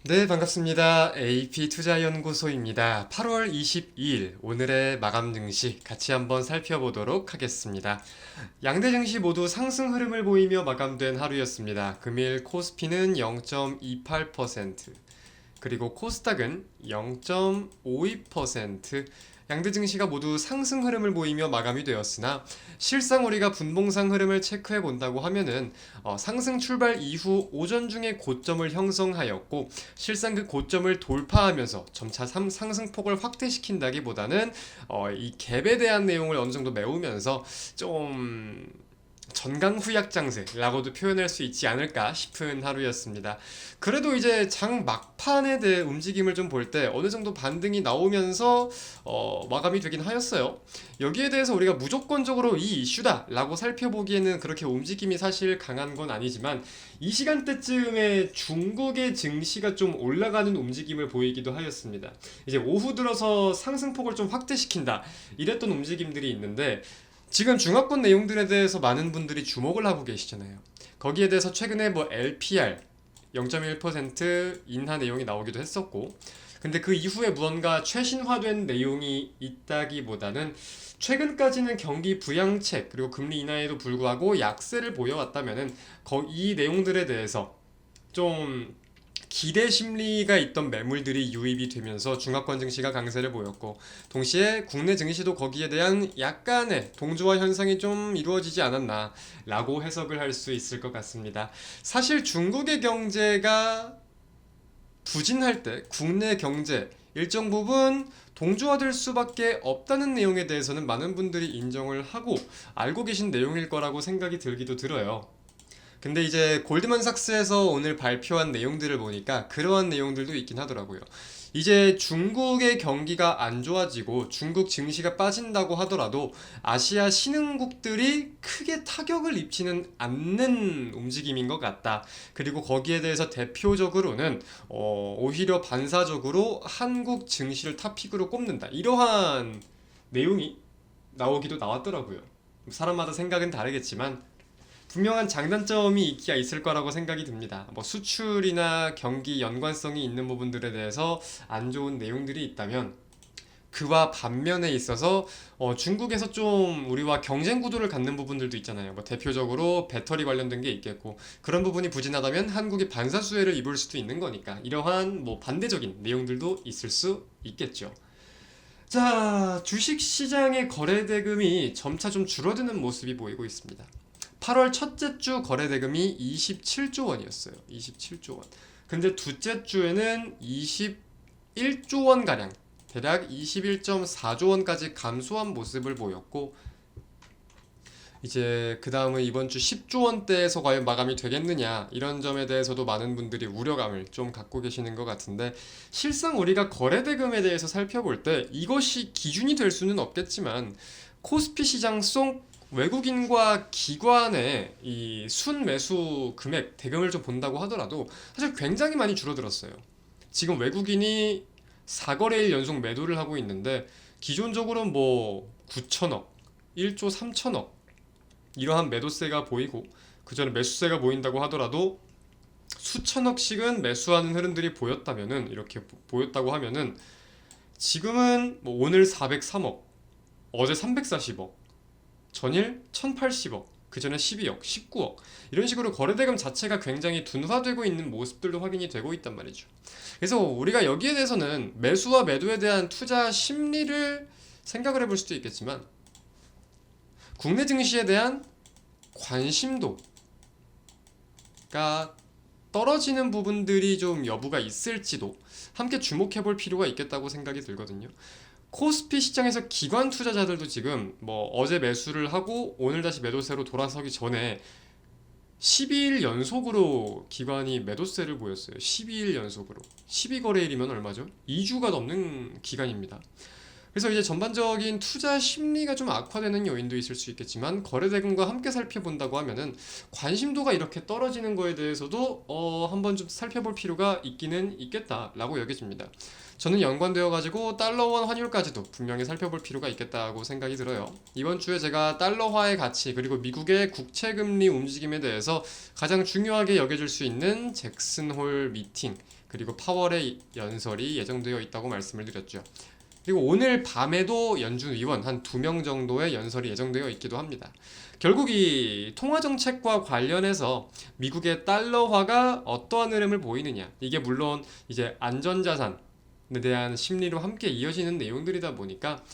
네, 반갑습니다. AP투자연구소입니다. 8월 22일 오늘의 마감 증시 같이 한번 살펴보도록 하겠습니다. 양대 증시 모두 상승 흐름을 보이며 마감된 하루였습니다. 금일 코스피는 0.28%, 그리고 코스닥은 0.52%, 양대 증시가 모두 상승 흐름을 보이며 마감이 되었으나 실상 우리가 분봉상 흐름을 체크해 본다고 하면은 상승 출발 이후 오전 중에 고점을 형성하였고 실상 그 고점을 돌파하면서 점차 상승폭을 확대시킨다기보다는 이 갭에 대한 내용을 어느 정도 메우면서 좀 전강후약 장세라고도 표현할 수 있지 않을까 싶은 하루였습니다. 그래도 이제 장 막판에 대해 움직임을 좀 볼 때 어느 정도 반등이 나오면서 마감이 되긴 하였어요. 여기에 대해서 우리가 무조건적으로 이 이슈다라고 살펴보기에는 그렇게 움직임이 사실 강한 건 아니지만 이 시간대쯤에 중국의 증시가 좀 올라가는 움직임을 보이기도 하였습니다. 이제 오후 들어서 상승폭을 좀 확대시킨다 이랬던 움직임들이 있는데 지금 중화권 내용들에 대해서 많은 분들이 주목을 하고 계시잖아요. 거기에 대해서 최근에 뭐 LPR 0.1% 인하 내용이 나오기도 했었고, 근데 그 이후에 무언가 최신화된 내용이 있다기보다는 최근까지는 경기 부양책 그리고 금리 인하에도 불구하고 약세를 보여왔다면은 이 내용들에 대해서 좀 기대 심리가 있던 매물들이 유입이 되면서 중화권 증시가 강세를 보였고 동시에 국내 증시도 거기에 대한 약간의 동조화 현상이 좀 이루어지지 않았나 라고 해석을 할 수 있을 것 같습니다. 사실 중국의 경제가 부진할 때 국내 경제 일정 부분 동조화될 수밖에 없다는 내용에 대해서는 많은 분들이 인정을 하고 알고 계신 내용일 거라고 생각이 들기도 들어요. 근데 이제 골드만삭스에서 오늘 발표한 내용들을 보니까 그러한 내용들도 있긴 하더라고요. 이제 중국의 경기가 안 좋아지고 중국 증시가 빠진다고 하더라도 아시아 신흥국들이 크게 타격을 입지는 않는 움직임인 것 같다. 그리고 거기에 대해서 대표적으로는 오히려 반사적으로 한국 증시를 탑픽으로 꼽는다. 이러한 내용이 나오기도 나왔더라고요. 사람마다 생각은 다르겠지만 분명한 장단점이 있기야 있을 거라고 생각이 듭니다. 뭐 수출이나 경기 연관성이 있는 부분들에 대해서 안 좋은 내용들이 있다면 그와 반면에 있어서 중국에서 좀 우리와 경쟁 구도를 갖는 부분들도 있잖아요. 뭐 대표적으로 배터리 관련된 게 있겠고 그런 부분이 부진하다면 한국이 반사수혜를 입을 수도 있는 거니까 이러한 뭐 반대적인 내용들도 있을 수 있겠죠. 자, 주식 시장의 거래 대금이 점차 좀 줄어드는 모습이 보이고 있습니다. 8월 첫째 주 거래 대금이 27조 원이었어요. 27조 원. 근데 둘째 주에는 21조 원 가량, 대략 21.4조 원까지 감소한 모습을 보였고 이제 그 다음은 이번 주 10조 원대에서 과연 마감이 되겠느냐 이런 점에 대해서도 많은 분들이 우려감을 좀 갖고 계시는 것 같은데 실상 우리가 거래 대금에 대해서 살펴볼 때 이것이 기준이 될 수는 없겠지만 코스피 시장 속 외국인과 기관의 이 순매수 금액 대금을 좀 본다고 하더라도 사실 굉장히 많이 줄어들었어요. 지금 외국인이 4거래일 연속 매도를 하고 있는데 기존적으로는 뭐 9천억, 1조 3천억 이러한 매도세가 보이고 그 전에 매수세가 보인다고 하더라도 수천억씩은 매수하는 흐름들이 보였다면은 이렇게 보였다고 하면은 지금은 뭐 오늘 403억, 어제 340억, 전일 1080억, 그 전에 12억, 19억 이런 식으로 거래대금 자체가 굉장히 둔화되고 있는 모습들도 확인이 되고 있단 말이죠. 그래서 우리가 여기에 대해서는 매수와 매도에 대한 투자 심리를 생각을 해볼 수도 있겠지만 국내 증시에 대한 관심도가 떨어지는 부분들이 좀 여부가 있을지도 함께 주목해 볼 필요가 있겠다고 생각이 들거든요. 코스피 시장에서 기관 투자자들도 지금 뭐 어제 매수를 하고 오늘 다시 매도세로 돌아서기 전에 12일 연속으로 기관이 매도세를 보였어요. 12일 연속으로. 12거래일이면 얼마죠? 2주가 넘는 기간입니다. 그래서 이제 전반적인 투자 심리가 좀 악화되는 요인도 있을 수 있겠지만 거래 대금과 함께 살펴본다고 하면은 관심도가 이렇게 떨어지는 거에 대해서도 한번 좀 살펴볼 필요가 있기는 있겠다라고 여겨집니다. 저는 연관되어 가지고 달러원 환율까지도 분명히 살펴볼 필요가 있겠다고 생각이 들어요. 이번 주에 제가 달러화의 가치 그리고 미국의 국채 금리 움직임에 대해서 가장 중요하게 여겨질 수 있는 잭슨 홀 미팅 그리고 파월의 연설이 예정되어 있다고 말씀을 드렸죠. 그리고 오늘 밤에도 연준 의원 한 2명 정도의 연설이 예정되어 있기도 합니다. 결국 이 통화 정책과 관련해서 미국의 달러화가 어떠한 흐름을 보이느냐, 이게 물론 이제 안전자산에 대한 심리로 함께 이어지는 내용들이다 보니까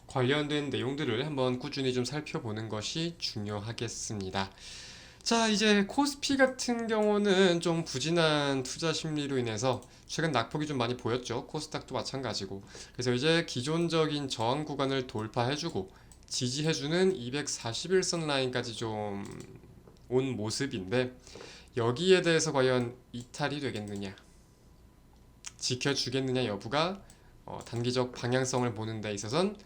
관련된 내용들을 한번 꾸준히 좀 살펴보는 것이 중요하겠습니다. 자, 이제 코스피 같은 경우는 좀 부진한 투자 심리로 인해서 최근 낙폭이 좀 많이 보였죠. 코스닥도 마찬가지고. 그래서 이제 기존적인 저항 구간을 돌파해주고 지지해주는 241선 라인까지 좀 온 모습인데, 여기에 대해서 과연 이탈이 되겠느냐, 지켜주겠느냐 여부가 단기적 방향성을 보는 데 있어선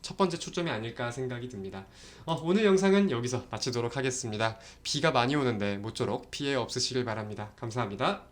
첫 번째 초점이 아닐까 생각이 듭니다. 오늘 영상은 여기서 마치도록 하겠습니다. 비가 많이 오는데 모쪼록 피해 없으시길 바랍니다. 감사합니다.